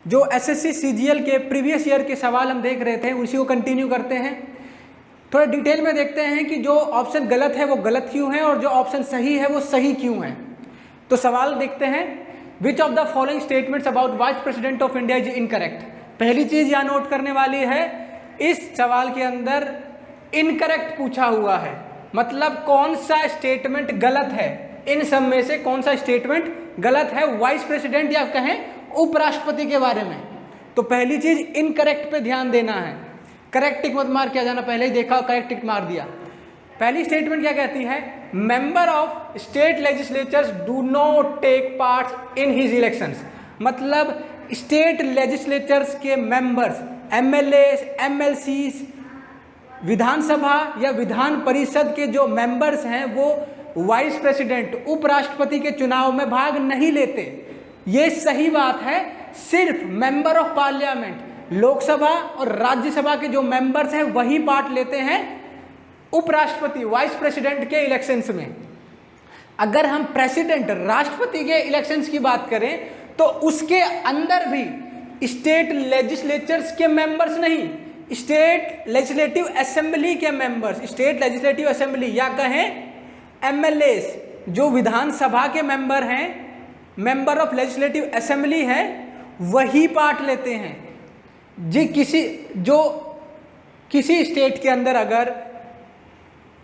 जो SSC CGL के previous year के सवाल हम देख रहे थे उसी को कंटिन्यू करते हैं। थोड़ा डिटेल में देखते हैं कि जो ऑप्शन गलत है वो गलत क्यों है और जो ऑप्शन सही है वो सही क्यों है। तो सवाल देखते हैं, which of the following statements about vice president of India is incorrect. पहली चीज यहाँ नोट करने वाली है, इस सवाल के अंदर इनकरेक्ट पूछा हुआ है, मतलब कौन सा स्टेटमेंट गलत है, इन सब में से कौन सा स्टेटमेंट गलत है वाइस प्रेसिडेंट या कहें उपराष्ट्रपति के बारे में। तो पहली चीज इनकरेक्ट पे ध्यान देना है, करेक्ट टिक मत मार के आ जाना, पहले ही देखा करेक्ट टिक मार दिया। पहली स्टेटमेंट क्या कहती है, member of state legislatures do not take part in his elections. मतलब स्टेट लेजिस्लेचर्स के मेंबर्स, एमएलए, एमएलसी, विधानसभा या विधान परिषद के जो मेंबर्स हैं वो वाइस प्रेसिडेंट उपराष्ट्रपति के चुनाव में भाग नहीं लेते। ये सही बात है, सिर्फ मेंबर ऑफ पार्लियामेंट लोकसभा और राज्यसभा के जो मेंबर्स हैं वही पार्ट लेते हैं उपराष्ट्रपति वाइस प्रेसिडेंट के इलेक्शंस में। अगर हम प्रेसिडेंट राष्ट्रपति के इलेक्शंस की बात करें तो उसके अंदर भी स्टेट लेजिस्लेचर्स के मेंबर्स नहीं, स्टेट लेजिस्लेटिव असेंबली के मेंबर्स, स्टेट लेजिस्लेटिव असेंबली या कहें एमएलए जो विधानसभा के मेंबर हैं, मेंबर ऑफ लेजिस्लेटिव असेंबली है, वही पार्ट लेते हैं। जो किसी स्टेट के अंदर अगर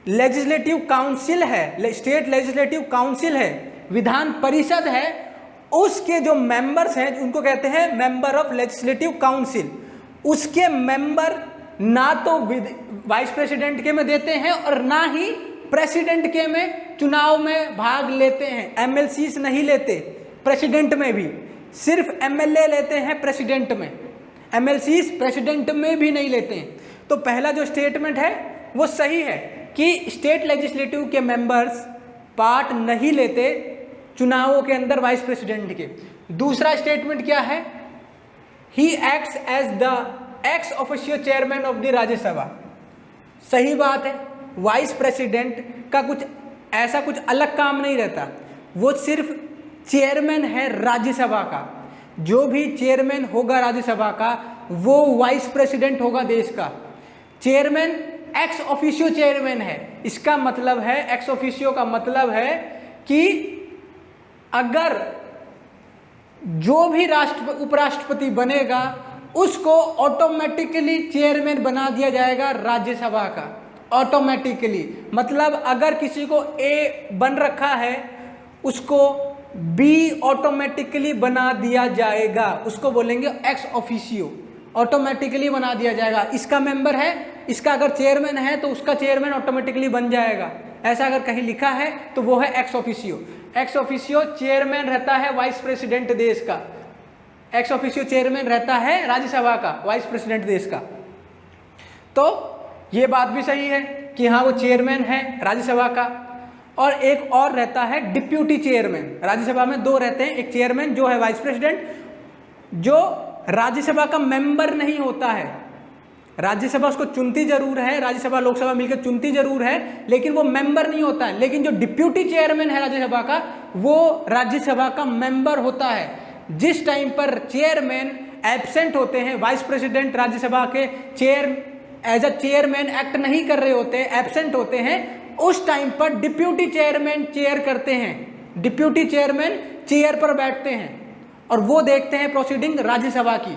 लेजिस्लेटिव काउंसिल है, स्टेट लेजिस्लेटिव काउंसिल है, विधान परिषद है, उसके जो मेंबर्स हैं उनको कहते हैं मेंबर ऑफ लेजिस्लेटिव काउंसिल। उसके मेंबर ना तो वाइस प्रेसिडेंट के में देते हैं और ना ही प्रेसिडेंट के में चुनाव में भाग लेते हैं। एमएलसीज नहीं लेते प्रेसिडेंट में भी, सिर्फ एमएलए लेते हैं प्रेसिडेंट में, एमएलसीज प्रेसिडेंट में भी नहीं लेते हैं। तो पहला जो स्टेटमेंट है वो सही है कि स्टेट लेजिस्लेटिव के मेंबर्स पार्ट नहीं लेते चुनावों के अंदर वाइस प्रेसिडेंट के। दूसरा स्टेटमेंट क्या है, he acts as the ex officio chairman of the Rajya Sabha. सही बात है, वाइस प्रेसिडेंट का कुछ अलग काम नहीं रहता, वो सिर्फ चेयरमैन है राज्यसभा का। जो भी चेयरमैन होगा राज्यसभा का वो वाइस प्रेसिडेंट होगा देश का। चेयरमैन एक्स ऑफिशियो चेयरमैन है, इसका मतलब है, एक्स ऑफिशियो का मतलब है कि अगर जो भी उपराष्ट्रपति बनेगा उसको ऑटोमेटिकली चेयरमैन बना दिया जाएगा राज्यसभा का, ऑटोमेटिकली। मतलब अगर किसी को ए बन रखा है उसको बी ऑटोमेटिकली बना दिया जाएगा, उसको बोलेंगे एक्स ऑफिशियो, ऑटोमेटिकली बना दिया जाएगा। इसका मेंबर है, इसका अगर चेयरमैन है तो उसका चेयरमैन ऑटोमेटिकली बन जाएगा। ऐसा अगर कहीं लिखा है तो वो है ex officio. X officio chairman रहता है वाइस प्रेसिडेंट देश का, एक्स ऑफिशियो चेयरमैन रहता है राज्यसभा का, वाइस प्रेसिडेंट देश का। तो ये बात भी सही है कि हाँ वो चेयरमैन है राज्यसभा का। और एक और रहता है डिप्यूटी चेयरमैन, राज्यसभा में दो रहते हैं, एक चेयरमैन जो है वाइस प्रेसिडेंट, जो राज्यसभा का मेंबर नहीं होता है। राज्यसभा उसको चुनती जरूर है, राज्यसभा लोकसभा मिलकर चुनती जरूर है, लेकिन वो मेंबर नहीं होता है। लेकिन जो डिप्यूटी चेयरमैन है राज्यसभा का वो राज्यसभा का मेंबर होता है। जिस टाइम पर चेयरमैन एब्सेंट होते हैं, वाइस प्रेसिडेंट राज्यसभा के एज अ चेयरमैन एक्ट नहीं कर रहे होते, एब्सेंट होते हैं, उस टाइम पर डिप्यूटी चेयरमैन चेयर करते हैं। डिप्यूटी चेयरमैन चेयर पर बैठते हैं और वो देखते हैं प्रोसीडिंग राज्यसभा की।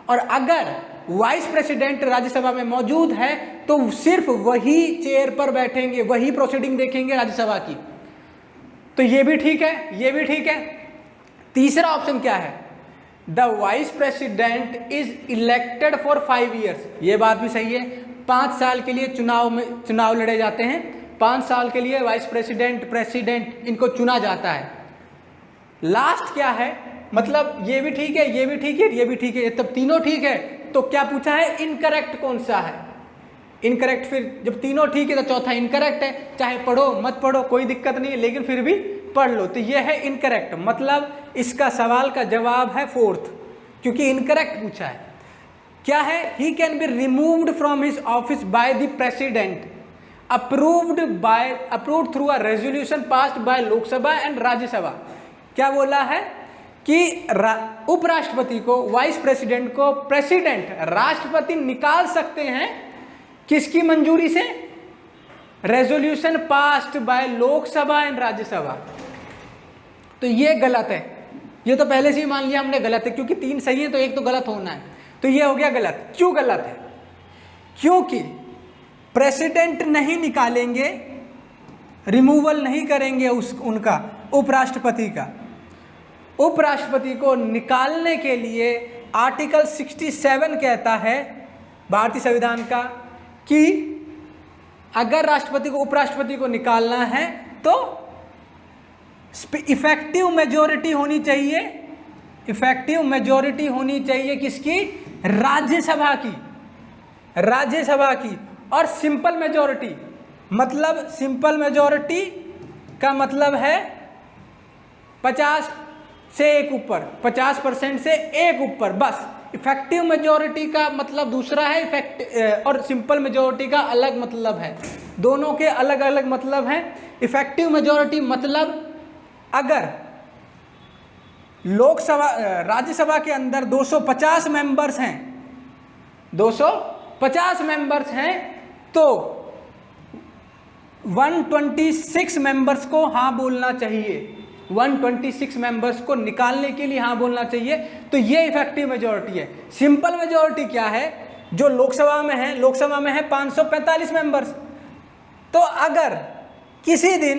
और अगर वाइस प्रेसिडेंट राज्यसभा में मौजूद है तो सिर्फ वही चेयर पर बैठेंगे, वही प्रोसीडिंग देखेंगे राज्यसभा की। तो ये भी ठीक है, ये भी ठीक है। तीसरा ऑप्शन क्या है, the vice president is elected for 5 years. ये बात भी सही है, 5 साल के लिए चुनाव लड़े जाते हैं, 5 साल के लिए वाइस प्रेसिडेंट इनको चुना जाता है। लास्ट क्या है, मतलब ये भी ठीक है, ये भी ठीक है, ये भी ठीक है, तब तीनों ठीक है। तो क्या पूछा है, इनकरेक्ट कौन सा है। इनकरेक्ट, फिर जब तीनों ठीक है तो चौथा इनकरेक्ट है। चाहे पढ़ो मत पढ़ो कोई दिक्कत नहीं है, लेकिन फिर भी पढ़ लो। तो ये है इनकरेक्ट, मतलब इसका सवाल का जवाब है फोर्थ, क्योंकि इनकरेक्ट पूछा है। क्या है, he can be removed from his office by the president approved through a resolution passed by Lok Sabha and Rajya Sabha. क्या बोला है कि उपराष्ट्रपति को, वाइस प्रेसिडेंट को प्रेसिडेंट राष्ट्रपति निकाल सकते हैं किसकी मंजूरी से? Resolution passed by Lok Sabha and Rajya Sabha. तो ये गलत है, ये तो पहले से ही मान लिया हमने गलत है, क्योंकि 3 सही है तो एक तो गलत होना है, तो ये हो गया गलत। क्यों गलत है? क्योंकि प्रेसिडेंट नहीं निकालेंगे, रिमूवल नहीं करेंगे उनका उपराष्ट्रपति का। उपराष्ट्रपति को निकालने के लिए आर्टिकल 67 कहता है भारतीय संविधान का कि अगर राष्ट्रपति को, उपराष्ट्रपति को निकालना है तो इफेक्टिव मेजॉरिटी होनी चाहिए। इफेक्टिव मेजॉरिटी होनी चाहिए किसकी? राज्यसभा की, राज्यसभा की। और सिंपल मेजॉरिटी, मतलब सिंपल मेजॉरिटी का मतलब है 50 से एक ऊपर, 50% से एक ऊपर, बस। इफेक्टिव मेजॉरिटी का मतलब दूसरा है, और सिंपल मेजॉरिटी का अलग मतलब है, दोनों के अलग अलग मतलब हैं। इफेक्टिव मेजॉरिटी मतलब अगर लोकसभा, राज्यसभा के अंदर 250 मेंबर्स हैं, 250 मेंबर्स हैं, तो 126 मेंबर्स को हाँ बोलना चाहिए, 126 मेंबर्स को निकालने के लिए हाँ बोलना चाहिए। तो ये इफेक्टिव मेजॉरिटी है। सिंपल मेजॉरिटी क्या है? जो लोकसभा में है, लोकसभा में है 545 मेंबर्स, तो अगर किसी दिन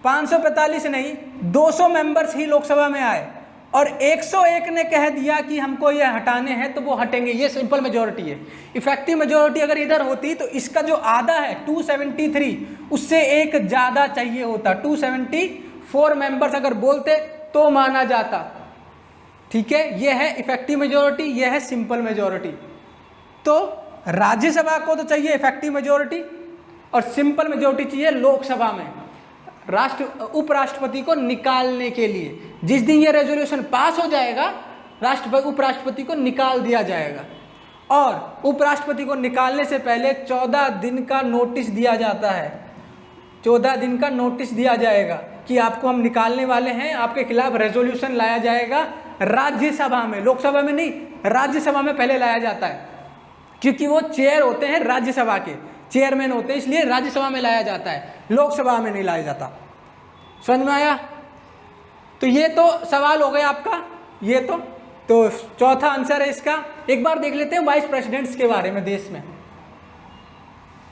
545 नहीं 200 मेंबर्स ही लोकसभा में आए और 101 ने कह दिया कि हमको ये हटाने हैं, तो वो हटेंगे। ये सिंपल मेजॉरिटी है। इफेक्टिव मेजॉरिटी अगर इधर होती तो इसका जो आधा है 273, उससे एक ज़्यादा चाहिए होता, 274 मेंबर्स अगर बोलते तो माना जाता। ठीक है, ये है इफेक्टिव मेजॉरिटी, ये है सिंपल मेजॉरिटी। तो राज्यसभा को तो चाहिए इफेक्टिव मेजॉरिटी और सिंपल मेजॉरिटी चाहिए लोकसभा में उपराष्ट्रपति को निकालने के लिए। जिस दिन ये रेजोल्यूशन पास हो जाएगा, उपराष्ट्रपति को निकाल दिया जाएगा। और उपराष्ट्रपति को निकालने से पहले 14 दिन का नोटिस दिया जाता है, 14 दिन का नोटिस दिया जाएगा कि आपको हम निकालने वाले हैं, आपके खिलाफ रेजोल्यूशन लाया जाएगा राज्यसभा में, लोकसभा में नहीं, राज्यसभा में पहले लाया जाता है, क्योंकि वो चेयर होते हैं राज्यसभा के, चेयरमैन होते हैं, इसलिए राज्यसभा में लाया जाता है, लोकसभा में नहीं लाया जाता। समझ में आया? तो ये तो सवाल हो गया आपका, ये तो चौथा आंसर है इसका। एक बार देख लेते हैं वाइस प्रेसिडेंट्स के बारे में। देश में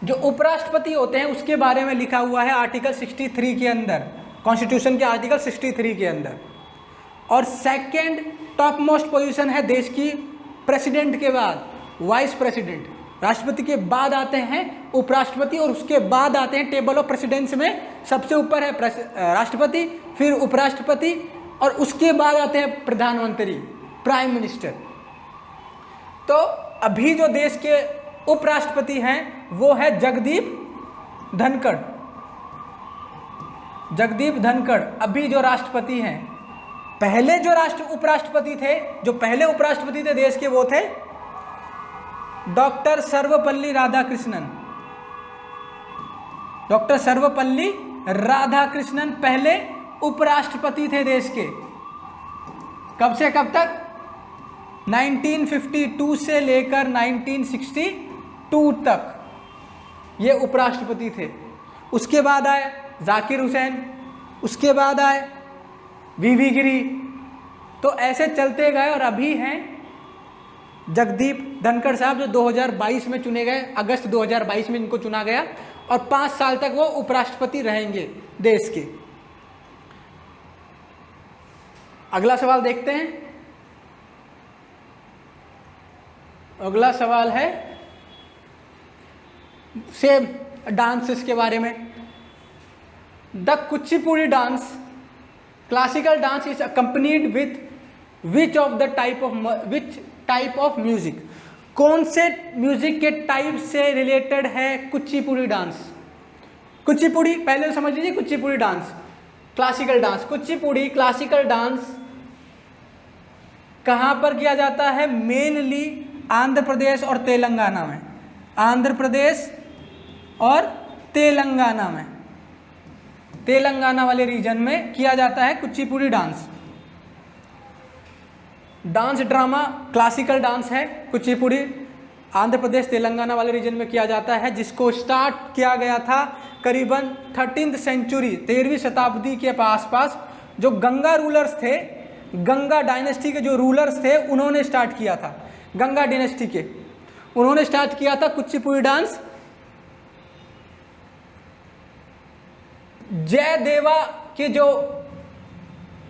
जो उपराष्ट्रपति होते हैं उसके बारे में लिखा हुआ है आर्टिकल 63 के अंदर, कॉन्स्टिट्यूशन के आर्टिकल 63 के अंदर। और सेकंड टॉप मोस्ट पोजीशन है देश की प्रेसिडेंट के बाद वाइस प्रेसिडेंट, राष्ट्रपति के बाद आते हैं उपराष्ट्रपति और उसके बाद आते हैं टेबल ऑफ प्रेसिडेंट्स में सबसे ऊपर है राष्ट्रपति, फिर उपराष्ट्रपति और उसके बाद आते हैं प्रधानमंत्री, प्राइम मिनिस्टर। तो अभी जो देश के उपराष्ट्रपति हैं वो है जगदीप धनखड़। जगदीप धनखड़ अभी जो राष्ट्रपति हैं। पहले जो उपराष्ट्रपति थे, जो पहले उपराष्ट्रपति थे देश के, वो थे डॉक्टर सर्वपल्ली राधाकृष्णन। डॉक्टर सर्वपल्ली राधाकृष्णन पहले उपराष्ट्रपति थे देश के। कब से कब तक? 1952 से लेकर 1962 तक ये उपराष्ट्रपति थे। उसके बाद आए जाकिर हुसैन, उसके बाद आए वीवी गिरी, तो ऐसे चलते गए और अभी हैं जगदीप धनखड़ साहब, जो 2022 में चुने गए, अगस्त 2022 में इनको चुना गया और 5 साल तक वो उपराष्ट्रपति रहेंगे देश के। अगला सवाल देखते हैं। अगला सवाल है सेम डांसेस के बारे में। The Kuchipudi dance, classical dance is accompanied with which type of music? कौन से म्यूजिक के टाइप से रिलेटेड है कुचिपुड़ी डांस? कुचिपुड़ी पहले समझ लीजिए, Kuchipudi dance classical dance. Kuchipudi classical dance कहाँ पर किया जाता है? मेनली आंध्र प्रदेश और तेलंगाना में। आंध्र प्रदेश और तेलंगाना में, तेलंगाना वाले रीजन में किया जाता है Kuchipudi dance. Dance drama classical dance है, कुचिपुड़ी आंध्र प्रदेश तेलंगाना वाले रीजन में किया जाता है, जिसको स्टार्ट किया गया था करीबन 13वीं सेंचुरी 13वीं शताब्दी के आसपास। जो गंगा रूलर्स थे, गंगा डायनेस्टी के जो रूलर्स थे, उन्होंने स्टार्ट किया था, गंगा डायनेस्टी के उन्होंने स्टार्ट किया था कुचिपुड़ी डांस। जयदेवा के जो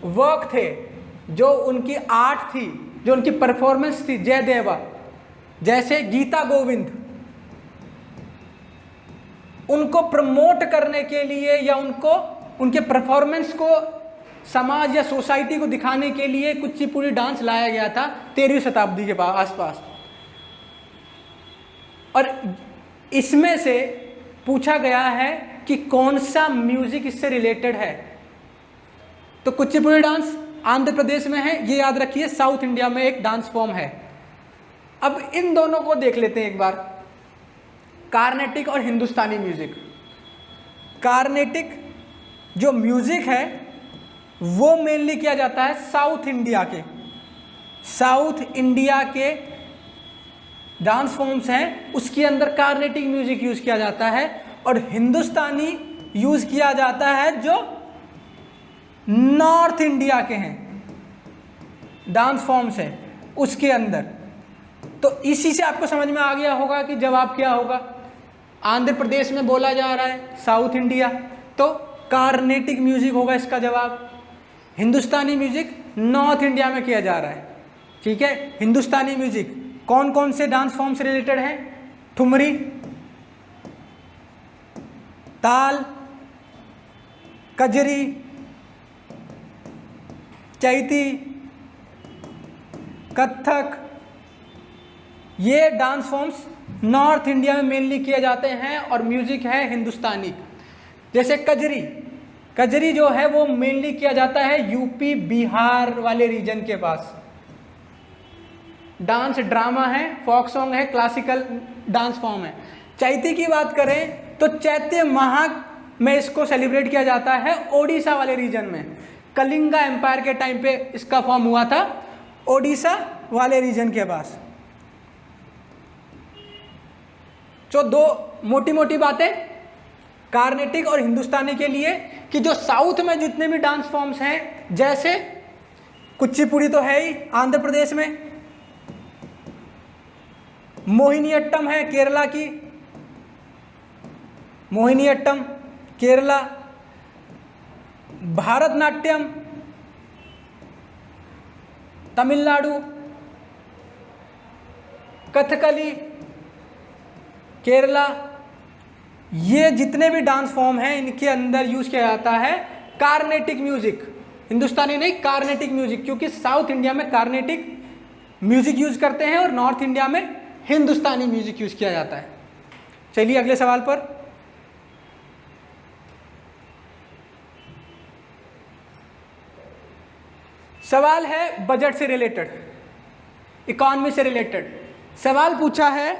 वर्क थे, जो उनकी आर्ट थी, जो उनकी परफॉर्मेंस थी, जयदेवा जैसे गीता गोविंद, उनको प्रमोट करने के लिए या उनको उनके परफॉर्मेंस को समाज या सोसाइटी को दिखाने के लिए कुचिपुड़ी डांस लाया गया था 13वीं शताब्दी के आसपास। और इसमें से पूछा गया है कि कौन सा म्यूजिक इससे रिलेटेड है। तो कुचिपुड़ी डांस आंध्र प्रदेश में है, ये याद रखिए, साउथ इंडिया में एक डांस फॉर्म है। अब इन दोनों को देख लेते हैं एक बार, कार्नेटिक और हिंदुस्तानी म्यूजिक। कार्नेटिक जो म्यूजिक है वो मेनली किया जाता है साउथ इंडिया के डांस फॉर्म्स हैं, उसके अंदर कार्नेटिक म्यूजिक यूज किया जाता है, और हिंदुस्तानी यूज किया जाता है जो नॉर्थ इंडिया के हैं डांस फॉर्म्स हैं उसके अंदर। तो इसी से आपको समझ में आ गया होगा कि जवाब क्या होगा। आंध्र प्रदेश में बोला जा रहा है साउथ इंडिया, तो कार्नेटिक म्यूजिक होगा इसका जवाब। हिंदुस्तानी म्यूजिक नॉर्थ इंडिया में किया जा रहा है, ठीक है। हिंदुस्तानी म्यूजिक कौन कौन से डांस फॉर्म से रिलेटेड है? ठुमरी, ताल, कजरी, चैती, कथक, ये डांस फॉर्म्स नॉर्थ इंडिया में मेनली किए जाते हैं और म्यूजिक है हिंदुस्तानी। जैसे कजरी जो है वो मेनली किया जाता है यूपी बिहार वाले रीजन के पास। डांस ड्रामा है, फोक सॉन्ग है, क्लासिकल डांस फॉर्म है। चैती की बात करें तो चैत्य माह में इसको सेलिब्रेट किया जाता है ओडिशा वाले रीजन में। कलिंगा एम्पायर के टाइम पे इसका फॉर्म हुआ था ओडिशा वाले रीजन के पास। तो दो मोटी मोटी बातें कार्नेटिक और हिंदुस्तानी के लिए कि जो साउथ में जितने भी डांस फॉर्म्स हैं, जैसे कुचिपुड़ी तो है ही आंध्र प्रदेश में, मोहिनीअट्टम है केरला की, मोहिनीअट्टम केरला, भारतनाट्यम तमिलनाडु, कथकली केरला, ये जितने भी डांस फॉर्म हैं इनके अंदर यूज किया जाता है कार्नेटिक म्यूजिक। हिंदुस्तानी नहीं, कार्नेटिक म्यूजिक, क्योंकि साउथ इंडिया में कार्नेटिक म्यूजिक यूज करते हैं और नॉर्थ इंडिया में हिंदुस्तानी म्यूजिक यूज किया जाता है। चलिए अगले सवाल पर। सवाल है बजट से रिलेटेड, इकॉनमी से रिलेटेड। सवाल पूछा है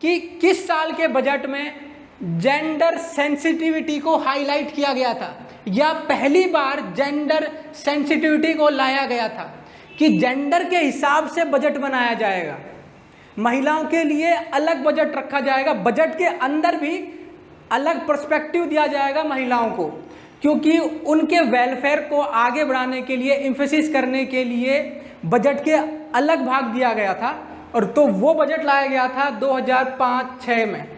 कि किस साल के बजट में जेंडर सेंसिटिविटी को हाईलाइट किया गया था, या पहली बार जेंडर सेंसिटिविटी को लाया गया था कि जेंडर के हिसाब से बजट बनाया जाएगा, महिलाओं के लिए अलग बजट रखा जाएगा, बजट के अंदर भी अलग पर्सपेक्टिव दिया जाएगा महिलाओं को, क्योंकि उनके वेलफेयर को आगे बढ़ाने के लिए, एम्फेसिस करने के लिए बजट के अलग भाग दिया गया था। और तो वो बजट लाया गया था 2005-06 में,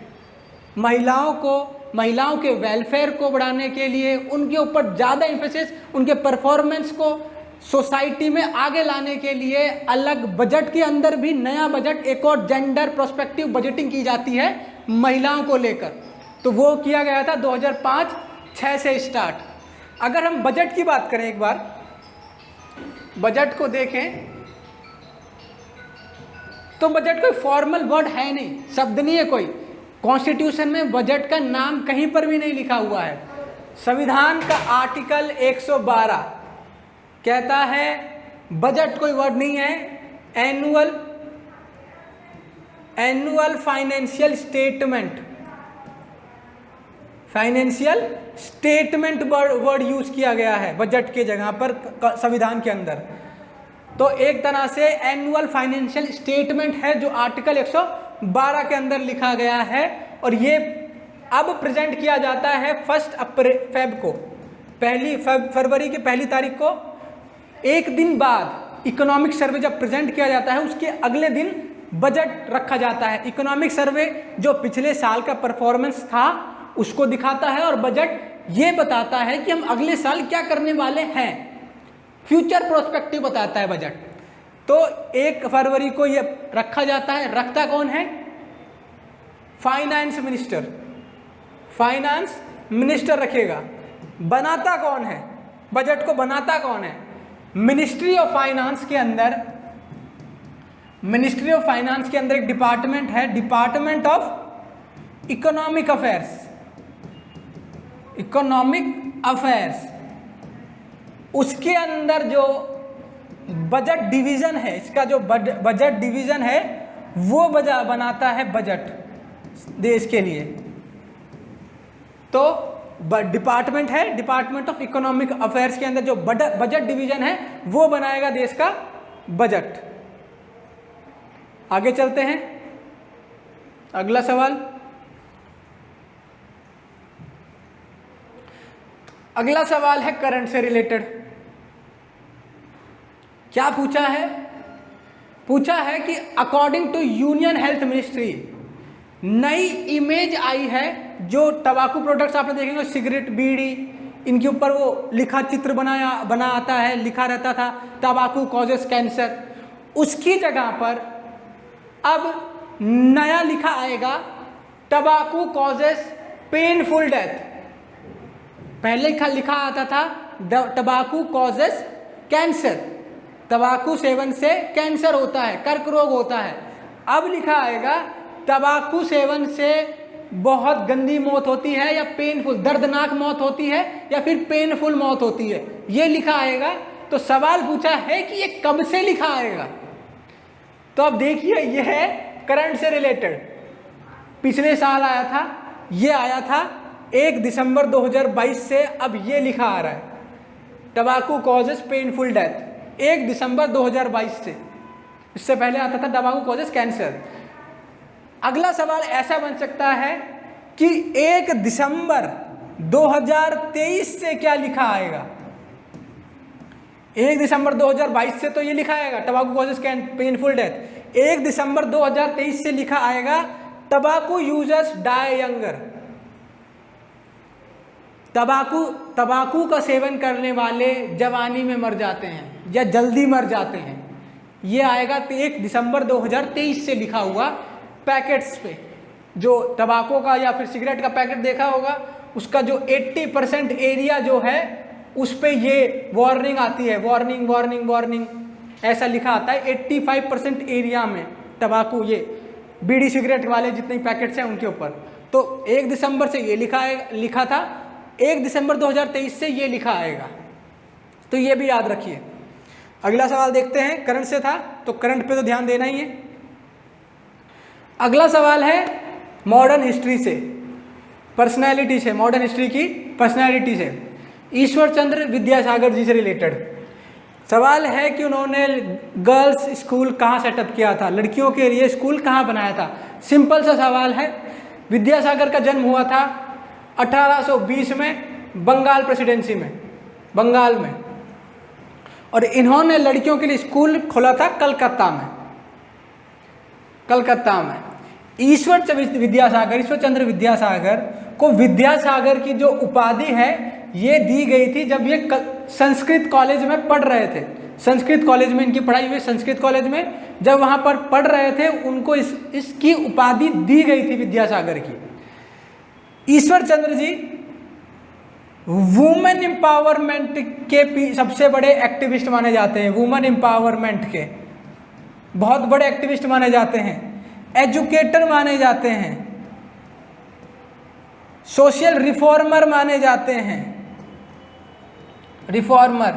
महिलाओं के वेलफेयर को बढ़ाने के लिए, उनके ऊपर ज़्यादा एम्फेसिस, उनके परफॉर्मेंस को सोसाइटी में आगे लाने के लिए अलग बजट के अंदर भी नया बजट, एक और जेंडर प्रोस्पेक्टिव बजटिंग की जाती है महिलाओं को लेकर। तो वो किया गया था 2005-06 से स्टार्ट। अगर हम बजट की बात करें, एक बार बजट को देखें तो बजट कोई फॉर्मल वर्ड है नहीं, शब्द नहीं है कोई। कॉन्स्टिट्यूशन में बजट का नाम कहीं पर भी नहीं लिखा हुआ है। संविधान का आर्टिकल 112 कहता है बजट कोई वर्ड नहीं है, annual financial statement word use किया गया है बजट के जगह पर संविधान के अंदर। तो एक तरह से एनुअल फाइनेंशियल स्टेटमेंट है जो आर्टिकल 112 के अंदर लिखा गया है, और ये अब प्रेजेंट किया जाता है 1 फरवरी की पहली तारीख को। एक दिन बाद इकोनॉमिक सर्वे जब प्रेजेंट किया जाता है उसके अगले दिन बजट रखा जाता है। इकोनॉमिक सर्वे जो पिछले साल का परफॉर्मेंस था उसको दिखाता है, और बजट ये बताता है कि हम अगले साल क्या करने वाले हैं, फ्यूचर प्रोस्पेक्टिव बताता है बजट। तो 1 फरवरी को ये रखा जाता है। रखता कौन है? Finance minister. फाइनेंस मिनिस्टर रखेगा। बनाता कौन है? बजट को बनाता कौन है? मिनिस्ट्री ऑफ फाइनेंस के अंदर, मिनिस्ट्री ऑफ फाइनेंस के अंदर एक डिपार्टमेंट है, department of economic affairs. Economic affairs, उसके अंदर जो बजट डिवीजन है, इसका जो बजट डिवीजन है वो बनाता है बजट देश के लिए। तो डिपार्टमेंट है, डिपार्टमेंट ऑफ इकोनॉमिक अफेयर्स के अंदर जो बजट डिवीजन है वो बनाएगा देश का बजट। आगे चलते हैं, अगला सवाल। अगला सवाल है करंट से रिलेटेड। क्या पूछा है? पूछा है कि according to union health ministry, नई इमेज आई है जो तंबाकू प्रोडक्ट्स आपने देखेंगे, सिगरेट, बीड़ी, इनके ऊपर वो लिखा चित्र बना आता है, लिखा रहता था तंबाकू कॉजेस कैंसर। उसकी जगह पर अब नया लिखा आएगा तंबाकू कॉजेस पेनफुल डेथ। पहले लिखा आता था तंबाकू कॉजेस कैंसर, तंबाकू सेवन से कैंसर होता है, कर्क रोग होता है। अब लिखा आएगा तंबाकू सेवन से बहुत गंदी मौत होती है, या पेनफुल, दर्दनाक मौत होती है, या फिर पेनफुल मौत होती है, ये लिखा आएगा। तो सवाल पूछा है कि ये कब से लिखा आएगा? तो अब देखिए, ये है करंट से रिलेटेड। पिछले साल आया था, ये आया था 1 दिसंबर 2022 से। अब ये लिखा आ रहा है टबाकू कॉजेस पेनफुल डेथ 1 दिसंबर 2022 से। इससे पहले आता था टबाकू कॉजेस कैंसर। अगला सवाल ऐसा बन सकता है कि 1 दिसंबर 2023 से क्या लिखा आएगा? 1 दिसंबर 2022 से तो ये लिखा आएगा टबाकू कॉजेस पेनफुल डेथ। 1 दिसंबर 2023 से लिखा आएगा टबाकू यूजर्स डाई यंगर। तंबाकू का सेवन करने वाले जवानी में मर जाते हैं या जल्दी मर जाते हैं, ये आएगा 1 दिसंबर 2023 से लिखा हुआ पैकेट्स पे। जो तंबाकू का या फिर सिगरेट का पैकेट देखा होगा, उसका जो 80% एरिया जो है उस पे ये वार्निंग आती है, वार्निंग वार्निंग वार्निंग ऐसा लिखा आता है। 85% एरिया में तंबाकू, ये बीड़ी सिगरेट वाले जितने पैकेट्स हैं उनके ऊपर। तो 1 दिसंबर से ये लिखा था, 1 दिसंबर 2023 से ये लिखा आएगा, तो ये भी याद रखिए। अगला सवाल देखते हैं, करंट से था तो करंट पे तो ध्यान देना ही है। अगला सवाल है मॉडर्न हिस्ट्री से, पर्सनैलिटी से, मॉडर्न हिस्ट्री की पर्सनैलिटी से, ईश्वर चंद्र विद्यासागर जी से रिलेटेड। सवाल है कि उन्होंने गर्ल्स स्कूल कहाँ सेटअप किया था, लड़कियों के लिए स्कूल कहाँ बनाया था। सिंपल सा सवाल है। विद्यासागर का जन्म हुआ था 1820 में बंगाल प्रेसिडेंसी में, बंगाल में, और इन्होंने लड़कियों के लिए स्कूल खोला था कलकत्ता में, कलकत्ता में। ईश्वर चंद्र विद्यासागर को विद्यासागर की जो उपाधि है ये दी गई थी जब ये संस्कृत कॉलेज में पढ़ रहे थे। संस्कृत कॉलेज में इनकी पढ़ाई हुई, संस्कृत कॉलेज में जब वहाँ पर पढ़ रहे थे उनको इसकी उपाधि दी गई थी विद्यासागर की। ईश्वर चंद्र जी वुमेन एम्पावरमेंट के सबसे बड़े एक्टिविस्ट माने जाते हैं, वुमेन एम्पावरमेंट के बहुत बड़े एक्टिविस्ट माने जाते हैं, एजुकेटर माने जाते हैं, सोशल रिफॉर्मर माने जाते हैं, रिफॉर्मर।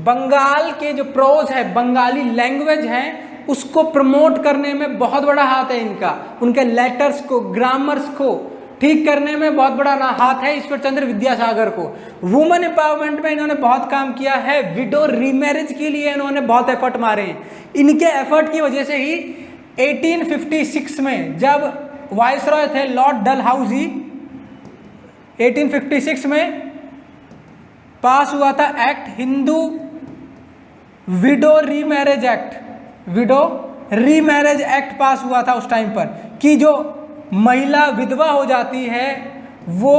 बंगाल के जो प्रोज है, बंगाली लैंग्वेज है, उसको प्रमोट करने में बहुत बड़ा हाथ है इनका। उनके लेटर्स को, ग्रामर्स को ठीक करने में बहुत बड़ा हाथ है ईश्वर चंद्र विद्यासागर को। वुमेन एम्पावरमेंट में इन्होंने बहुत काम किया है, विडो रीमैरिज के लिए इन्होंने बहुत एफर्ट मारे हैं। इनके एफर्ट की वजह से ही 1856 में जब वाइसरॉय थे लॉर्ड डलहाउजी, 1856 में पास हुआ था act, Hindu window remarriage act, window remarriage act पास हुआ था उस टाइम पर, कि जो महिला विधवा हो जाती है वो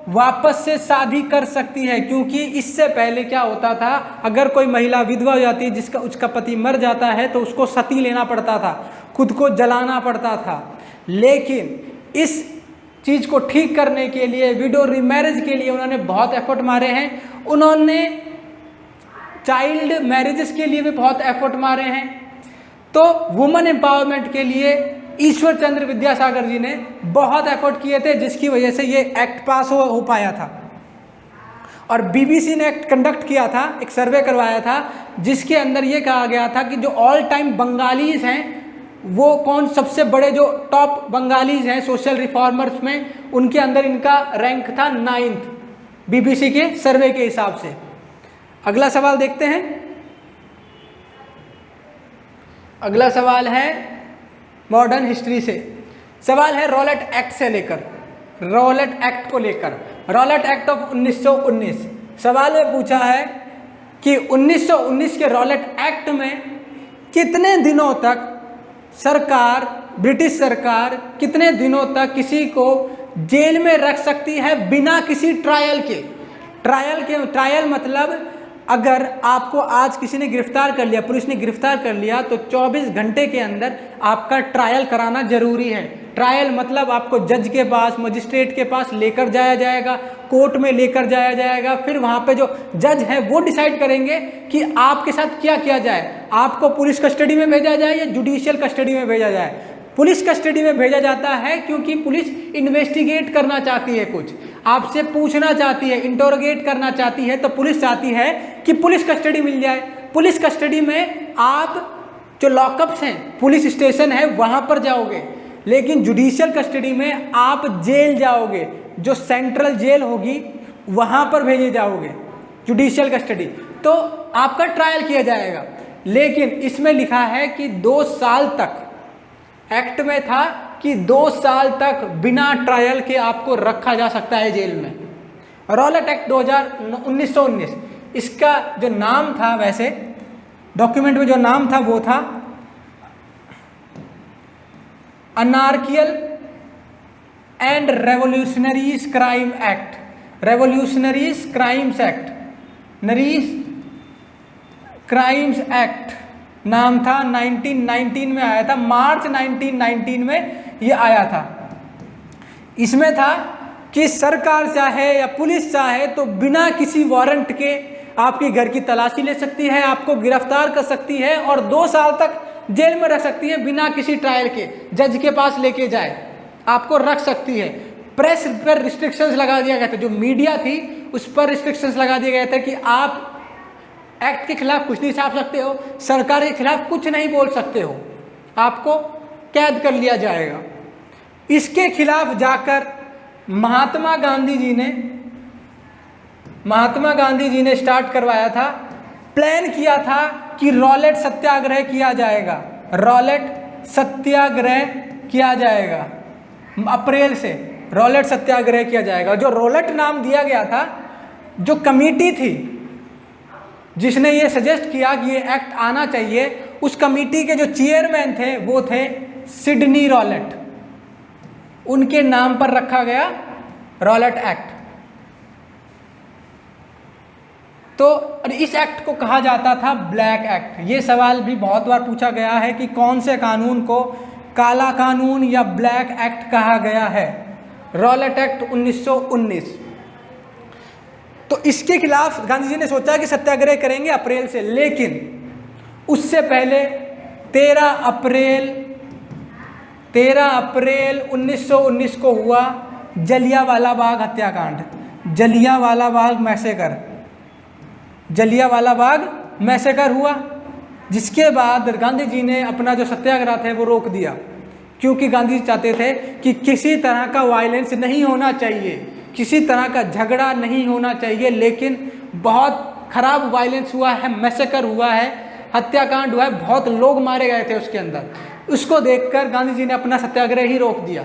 वापस से शादी कर सकती है। क्योंकि इससे पहले क्या होता था, अगर कोई महिला विधवा हो जाती है जिसका उसका पति मर जाता है तो उसको सती लेना पड़ता था, खुद को जलाना पड़ता था। लेकिन इस चीज़ को ठीक करने के लिए, विडो रीमैरिज के लिए उन्होंने बहुत एफर्ट मारे हैं। उन्होंने चाइल्ड मैरिजेस के लिए भी बहुत एफर्ट मारे हैं। तो वुमेन एम्पावरमेंट के लिए ईश्वर चंद्र विद्यासागर जी ने बहुत एफर्ट किए थे, जिसकी वजह से ये एक्ट पास हो पाया था। और बीबीसी ने एक्ट कंडक्ट किया था, एक सर्वे करवाया था, जिसके अंदर ये कहा गया था कि जो ऑल टाइम बंगालीज हैं वो कौन, सबसे बड़े जो टॉप बंगालीज हैं सोशल रिफॉर्मर्स में, उनके अंदर इनका रैंक था 9th बीबीसी के सर्वे के हिसाब से। अगला सवाल देखते हैं। अगला सवाल है मॉडर्न हिस्ट्री से। सवाल है रॉलेट एक्ट से लेकर, रॉलेट एक्ट को लेकर, रॉलेट एक्ट ऑफ 1919। सवाल में पूछा है कि 1919 के रॉलेट एक्ट में कितने दिनों तक सरकार, ब्रिटिश सरकार कितने दिनों तक किसी को जेल में रख सकती है बिना किसी ट्रायल के। ट्रायल मतलब अगर आपको आज किसी ने गिरफ्तार कर लिया, पुलिस ने गिरफ्तार कर लिया, तो 24 घंटे के अंदर आपका ट्रायल कराना जरूरी है। ट्रायल मतलब आपको जज के पास, मजिस्ट्रेट के पास लेकर जाया जाएगा, कोर्ट में लेकर जाया जाएगा। फिर वहाँ पे जो जज है वो डिसाइड करेंगे कि आपके साथ क्या किया जाए, आपको पुलिस कस्टडी में भेजा जाए या जुडिशियल कस्टडी में भेजा जाए। पुलिस कस्टडी में भेजा जाता है क्योंकि पुलिस इन्वेस्टिगेट करना चाहती है, कुछ आपसे पूछना चाहती है, इंटरोगेट करना चाहती है, तो पुलिस चाहती है कि पुलिस कस्टडी मिल जाए। पुलिस कस्टडी में आप जो लॉकअप्स हैं, पुलिस स्टेशन है, वहाँ पर जाओगे, लेकिन जुडिशियल कस्टडी में आप जेल जाओगे, जो सेंट्रल जेल होगी वहाँ पर भेजे जाओगे जुडिशियल कस्टडी, तो आपका ट्रायल किया जाएगा। लेकिन इसमें लिखा है कि 2 साल तक, एक्ट में था कि 2 साल तक बिना ट्रायल के आपको रखा जा सकता है जेल में। रॉलेट एक्ट 1919, इसका जो नाम था, वैसे डॉक्यूमेंट में जो नाम था वो था anarchical and revolutionaries crime act, revolutionaries crimes act, नरीज क्राइम्स एक्ट नाम था। 1919 में आया था, मार्च 1919 में ये आया था। इसमें था कि सरकार चाहे या पुलिस चाहे तो बिना किसी वारंट के आपके घर की तलाशी ले सकती है, आपको गिरफ्तार कर सकती है और 2 साल तक जेल में रख सकती है बिना किसी ट्रायल के। जज के पास लेके जाए आपको रख सकती है। प्रेस पर रिस्ट्रिक्शंस लगा दिया गया था, जो मीडिया थी उस पर रिस्ट्रिक्शंस लगा दिया गया था कि आप एक्ट के खिलाफ कुछ नहीं छाप सकते हो, सरकार के खिलाफ कुछ नहीं बोल सकते हो, आपको कैद कर लिया जाएगा। इसके खिलाफ जाकर महात्मा गांधी जी ने स्टार्ट करवाया था, प्लान किया था कि रॉलेट सत्याग्रह किया जाएगा, रॉलेट सत्याग्रह किया जाएगा, अप्रैल से रॉलेट सत्याग्रह किया जाएगा। जो रॉलेट नाम दिया गया था, जो कमेटी थी जिसने ये सजेस्ट किया कि ये एक्ट आना चाहिए, उस कमेटी के जो चेयरमैन थे वो थे सिडनी रॉलेट, उनके नाम पर रखा गया रॉलेट एक्ट। तो इस एक्ट को कहा जाता था ब्लैक एक्ट। ये सवाल भी बहुत बार पूछा गया है कि कौन से कानून को काला कानून या ब्लैक एक्ट कहा गया है। Rowlatt act 1919। तो इसके खिलाफ गांधी जी ने सोचा कि सत्याग्रह करेंगे अप्रैल से, लेकिन उससे पहले 13 अप्रैल 1919 को हुआ जलियांवाला बाग हत्याकांड, जलियांवाला बाग मैसेकर हुआ, जिसके बाद गांधी जी ने अपना जो सत्याग्रह थे वो रोक दिया, क्योंकि गांधी जी चाहते थे कि किसी तरह का वायलेंस नहीं होना चाहिए, किसी तरह का झगड़ा नहीं होना चाहिए, लेकिन बहुत खराब वायलेंस हुआ है, मैसेकर हुआ है, हत्याकांड हुआ है, बहुत लोग मारे गए थे उसके अंदर। उसको देखकर गांधी जी ने अपना सत्याग्रह ही रोक दिया।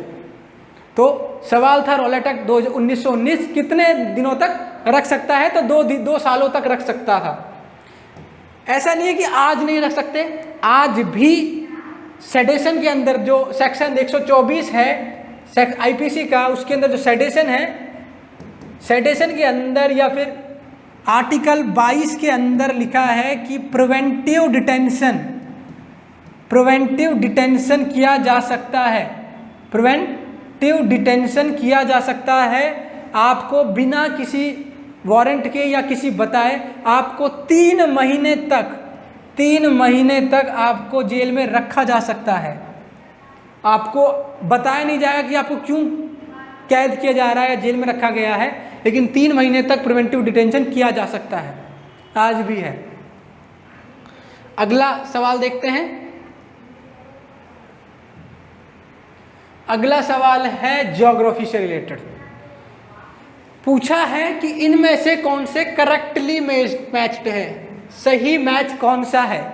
तो सवाल था रॉलेट एक्ट 1919 कितने दिनों तक रख सकता है, तो 2 सालों तक रख सकता था। ऐसा नहीं है कि आज नहीं रख सकते, आज भी सेडेशन के अंदर जो सेक्शन 124 है आईपीसी का, उसके अंदर जो सेडेशन है, सेडेशन के अंदर या फिर आर्टिकल 22 के अंदर लिखा है कि प्रिवेंटिव डिटेंशन किया जा सकता है, प्रिवेंटिव डिटेंशन किया जा सकता है। आपको बिना किसी वारंट के या किसी बताए आपको 3 महीने तक आपको जेल में रखा जा सकता है। आपको बताया नहीं जाएगा कि आपको क्यों कैद किया जा रहा है या जेल में रखा गया है, लेकिन 3 महीने तक प्रिवेंटिव डिटेंशन किया जा सकता है, आज भी है। अगला सवाल देखते हैं। अगला सवाल है ज्योग्राफी से रिलेटेड। पूछा है कि इनमें से कौन से करेक्टली मैच्ड है, सही मैच कौन सा है,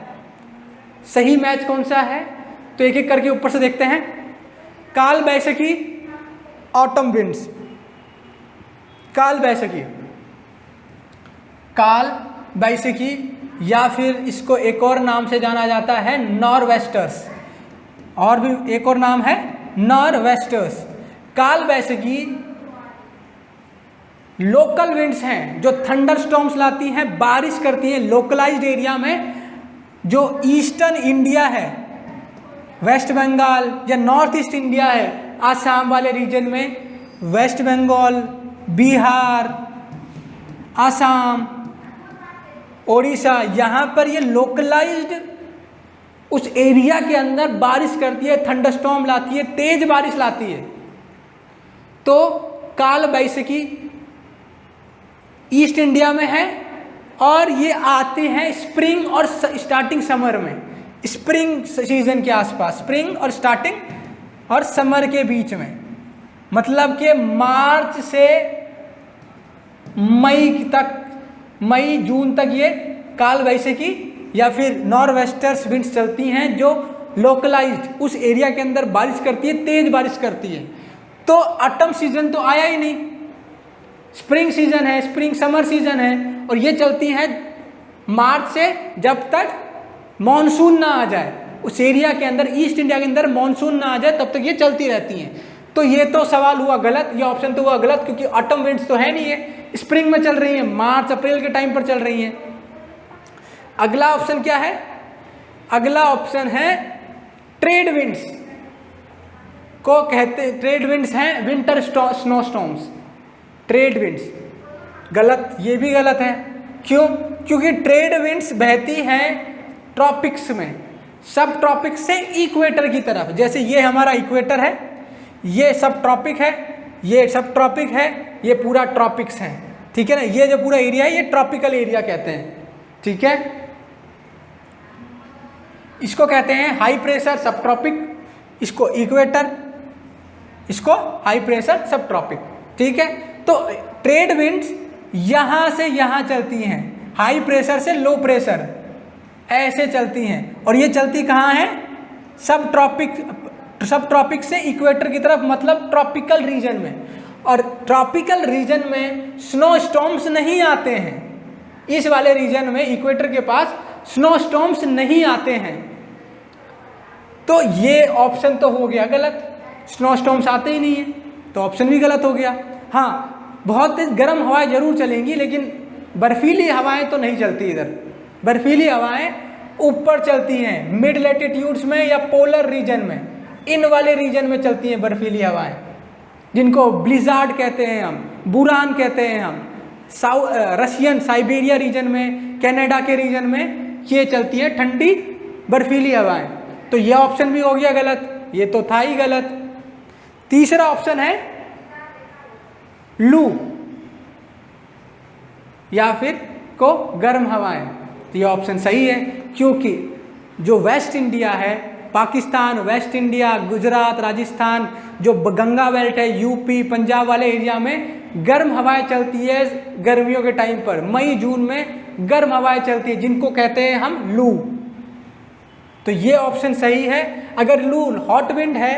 सही मैच कौन सा है। तो एक एक करके ऊपर से देखते हैं। काल बैसाखी, ऑटम विंड्स, काल बैसाखी या फिर इसको एक और नाम से जाना जाता है नॉरवेस्टर्स, और भी एक और नाम है नॉरवेस्टर्स। काल बैसाखी लोकल विंड्स हैं जो थंडर स्टॉर्म्स लाती हैं, बारिश करती हैं लोकलाइज्ड एरिया में। जो ईस्टर्न इंडिया है, वेस्ट बंगाल या नॉर्थ ईस्ट इंडिया है, आसाम वाले रीजन में, वेस्ट बंगाल, बिहार, आसाम, ओडिशा, यहाँ पर ये लोकलाइज्ड उस एरिया के अंदर बारिश करती है, थंडरस्टॉर्म लाती है, तेज बारिश लाती है। तो काल बैसाखी ईस्ट इंडिया में है और ये आते हैं स्प्रिंग और स्टार्टिंग समर में, स्प्रिंग सीजन के आसपास, स्प्रिंग और स्टार्टिंग और समर के बीच में, मतलब कि मार्च से मई जून तक ये काल बैसाखी या फिर नॉरवेस्टर्स विंड्स चलती हैं जो लोकलाइज्ड उस एरिया के अंदर बारिश करती है, तेज बारिश करती है। तो ऑटम सीजन तो आया ही नहीं, स्प्रिंग सीजन है, स्प्रिंग समर सीजन है, और ये चलती हैं मार्च से जब तक मॉनसून ना आ जाए उस एरिया के अंदर, ईस्ट इंडिया के अंदर मॉनसून ना आ जाए तब तक ये चलती रहती हैं। तो ये तो सवाल हुआ गलत, ये ऑप्शन तो हुआ गलत, क्योंकि ऑटम विंड्स तो है नहीं है, स्प्रिंग में चल रही है, मार्च अप्रैल के टाइम पर चल रही हैं। अगला ऑप्शन क्या है? अगला ऑप्शन है ट्रेड विंड्स को कहते, ट्रेड विंड्स हैं winter snow storms, trade winds. गलत, ये भी गलत है। क्यों? क्योंकि ट्रेड विंड्स बहती हैं ट्रॉपिक्स में, सब ट्रॉपिक से इक्वेटर की तरफ। जैसे ये हमारा इक्वेटर है, ये सब ट्रॉपिक है, ये सब ट्रॉपिक है, ये पूरा ट्रॉपिक्स है, ठीक है ना। ये जो पूरा एरिया है ये ट्रॉपिकल एरिया कहते हैं, ठीक है। इसको कहते हैं हाई प्रेशर सब ट्रॉपिक, इसको इक्वेटर, इसको हाई प्रेशर सब ट्रॉपिक, ठीक है। तो ट्रेड विंड्स यहाँ से यहाँ चलती हैं, हाई प्रेशर से लो प्रेशर ऐसे चलती हैं, और ये चलती कहाँ है? सब ट्रॉपिक से इक्वेटर की तरफ, मतलब ट्रॉपिकल रीजन में। और ट्रॉपिकल रीजन में स्नो स्टॉर्म्स नहीं आते हैं, इस वाले रीजन में इक्वेटर के पास स्नो स्टॉर्म्स नहीं आते हैं। तो ये ऑप्शन तो हो गया गलत, स्नो स्टॉर्म्स आते ही नहीं है, तो ऑप्शन भी गलत हो गया। हाँ, बहुत तेज गर्म हवाएं जरूर चलेंगी, लेकिन बर्फीली हवाएं तो नहीं चलती इधर। बर्फीली हवाएं ऊपर चलती हैं, मिड लैटिट्यूड्स में या पोलर रीजन में, इन वाले रीजन में चलती हैं बर्फीली हवाएं, जिनको ब्लिजार्ड कहते हैं हम, बुरान कहते हैं हम। रशियन साइबेरिया रीजन में, कनाडा के रीजन में ये चलती है ठंडी बर्फीली हवाएं। तो ये ऑप्शन भी हो गया गलत, ये तो था ही गलत। तीसरा ऑप्शन है लू या फिर को गर्म हवाएं, तो ये ऑप्शन सही है, क्योंकि जो वेस्ट इंडिया है पाकिस्तान, वेस्ट इंडिया, गुजरात, राजस्थान, जो गंगा बेल्ट है, यूपी, पंजाब वाले एरिया में गर्म हवाएं चलती है गर्मियों के टाइम पर, मई जून में गर्म हवाएं चलती है जिनको कहते हैं हम लू। तो ये ऑप्शन सही है। अगर लू हॉट विंड है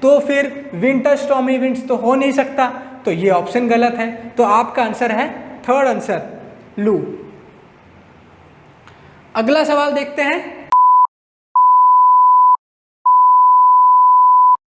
तो फिर विंटर स्टॉर्मी विंड्स तो हो नहीं सकता, तो ये ऑप्शन गलत है। तो आपका आंसर है थर्ड आंसर लू। अगला सवाल देखते हैं।